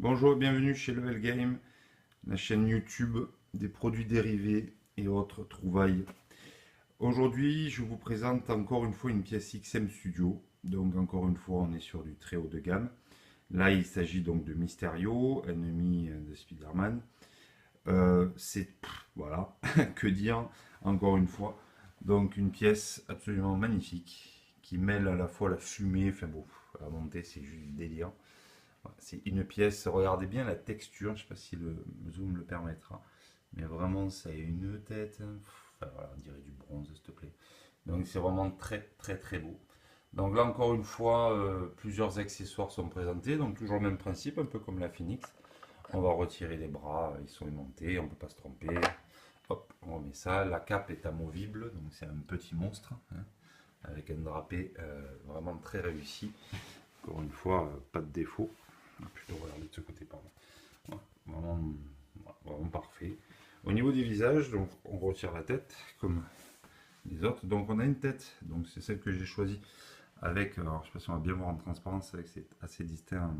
Bonjour et bienvenue chez Level Game, la chaîne YouTube des produits dérivés et autres trouvailles. Aujourd'hui, je vous présente encore une fois une pièce XM Studio. Donc encore une fois, on est sur du très haut de gamme. Là, il s'agit donc de Mysterio, ennemi de Spider-Man. Voilà, que dire encore une fois. Donc une pièce absolument magnifique qui mêle à la fois la fumée, enfin bon, à monter c'est juste du délire. Voilà, c'est une pièce, regardez bien la texture, je ne sais pas si le zoom le permettra, mais vraiment ça a une tête, enfin, voilà, on dirait du bronze s'il te plaît. Donc c'est vraiment très très très beau. Donc là encore une fois, plusieurs accessoires sont présentés, donc toujours le même principe, un peu comme la Phoenix. On va retirer les bras, ils sont aimantés, on ne peut pas se tromper. Hop, on remet ça. La cape est amovible, donc c'est un petit monstre, hein, avec un drapé vraiment très réussi. Encore une fois, pas de défaut. On va plutôt regarder de ce côté, pardon. Voilà, vraiment, vraiment parfait. Au niveau du visage, donc on retire la tête comme les autres. Donc on a une tête, donc c'est celle que j'ai choisie avec, alors je sais pas si on va bien voir en transparence, avec c'est assez distinct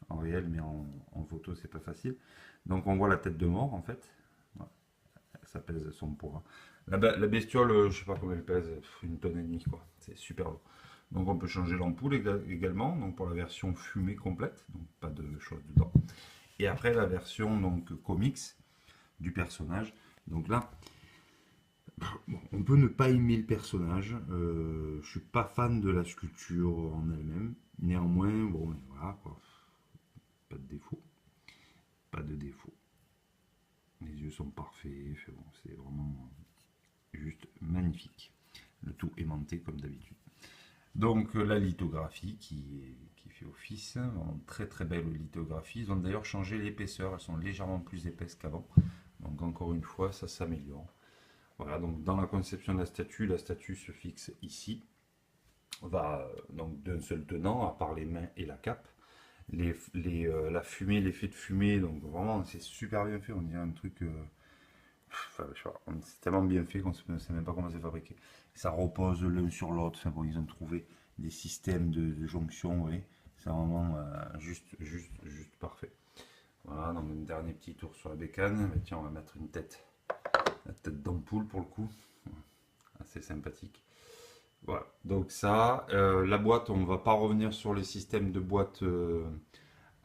en réel, mais en photo c'est pas facile. Donc on voit la tête de mort en fait. Voilà, ça pèse son poids. La bestiole, je sais pas combien elle pèse, une tonne et demie quoi. C'est super lourd. Donc on peut changer l'ampoule également, donc pour la version fumée complète, donc pas de choses dedans. Et après la version donc comics du personnage. Donc là, bon, on peut ne pas aimer le personnage. Je suis pas fan de la sculpture en elle-même. Néanmoins, bon, voilà quoi. Pas de défaut. Pas de défaut. Les yeux sont parfaits. Bon, c'est vraiment juste magnifique. Le tout aimanté comme d'habitude. Donc la lithographie qui fait office, vraiment très très belle lithographie. Ils ont d'ailleurs changé l'épaisseur, elles sont légèrement plus épaisses qu'avant. Donc encore une fois, ça s'améliore. Voilà, donc dans la conception de la statue se fixe ici. Va donc d'un seul tenant, à part les mains et la cape. La fumée, l'effet de fumée, donc vraiment c'est super bien fait, on dirait un truc. Enfin, je sais pas, c'est tellement bien fait qu'on ne sait même pas comment c'est fabriqué. Ça repose l'un sur l'autre. Enfin, bon, ils ont trouvé des systèmes de jonction, vous voyez. C'est vraiment juste parfait. Voilà, donc un dernier petit tour sur la bécane. Mais tiens, on va mettre une tête, la tête d'ampoule pour le coup. Assez sympathique. Voilà, donc ça, la boîte, on ne va pas revenir sur les systèmes de boîte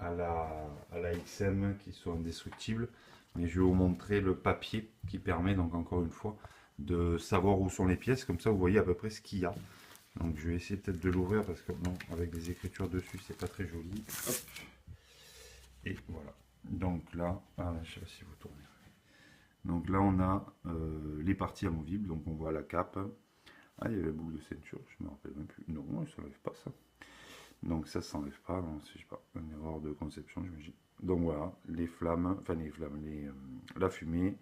à la XM qui sont indestructibles, mais je vais vous montrer le papier qui permet donc encore une fois de savoir où sont les pièces, comme ça vous voyez à peu près ce qu'il y a. Donc je vais essayer peut-être de l'ouvrir parce que non, avec des écritures dessus c'est pas très joli. Hop. Et voilà. Donc là, je sais pas si vous tournez. Donc là on a les parties amovibles, donc on voit la cape. Ah, il y avait la boucle de ceinture, je me rappelle même plus. Non, ça n'enlève pas ça. Donc ça s'enlève pas, je sais pas, une erreur de conception j'imagine. Donc voilà, les flammes, enfin les flammes, la fumée,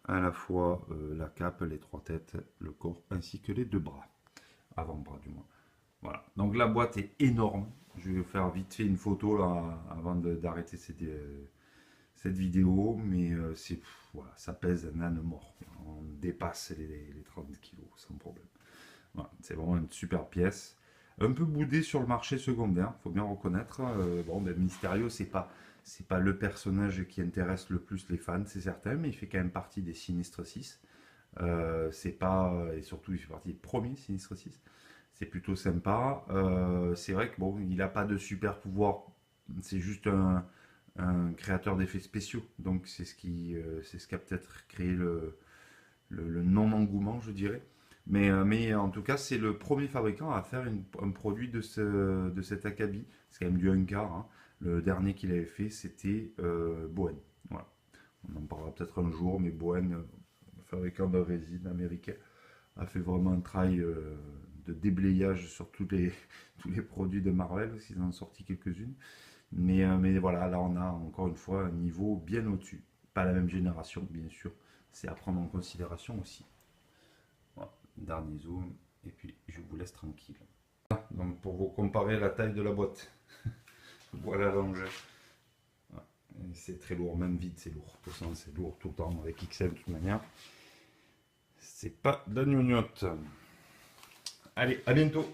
à la fois la cape, les trois têtes, le corps, ainsi que les deux bras, avant-bras du moins. Voilà, donc la boîte est énorme. Je vais faire vite fait une photo là, avant d'arrêter cette vidéo, mais voilà, ça pèse un âne mort. On dépasse les 30 kilos sans problème. Voilà, c'est vraiment une super pièce. Un peu boudé sur le marché secondaire, faut bien reconnaître. Bon, ben, Mysterio, c'est pas le personnage qui intéresse le plus les fans, c'est certain, mais il fait quand même partie des Sinistres 6. C'est pas, et surtout, il fait partie des premiers Sinistres 6. C'est plutôt sympa. C'est vrai que bon, il n'a pas de super pouvoir. C'est juste un créateur d'effets spéciaux. Donc c'est ce qui a peut-être créé le non-engouement, je dirais. Mais en tout cas, c'est le premier fabricant à faire un produit de cet acabit. C'est quand même du Huncar, hein. Le dernier qu'il avait fait, c'était Bowen. Voilà. On en parlera peut-être un jour, mais Bowen, fabricant de résine américain, a fait vraiment un travail de déblayage sur tous les produits de Marvel, parce qu'ils en ont sorti quelques-unes. Mais voilà, là on a encore une fois un niveau bien au-dessus. Pas la même génération, bien sûr. C'est à prendre en considération aussi. Voilà, dernier zoom, et puis je vous laisse tranquille. Donc pour vous comparer la taille de la boîte, voilà la longueur. Voilà. C'est très lourd, même vide c'est lourd. De toute façon c'est lourd tout le temps avec XL de toute manière. C'est pas de la gnognotte. Allez, à bientôt.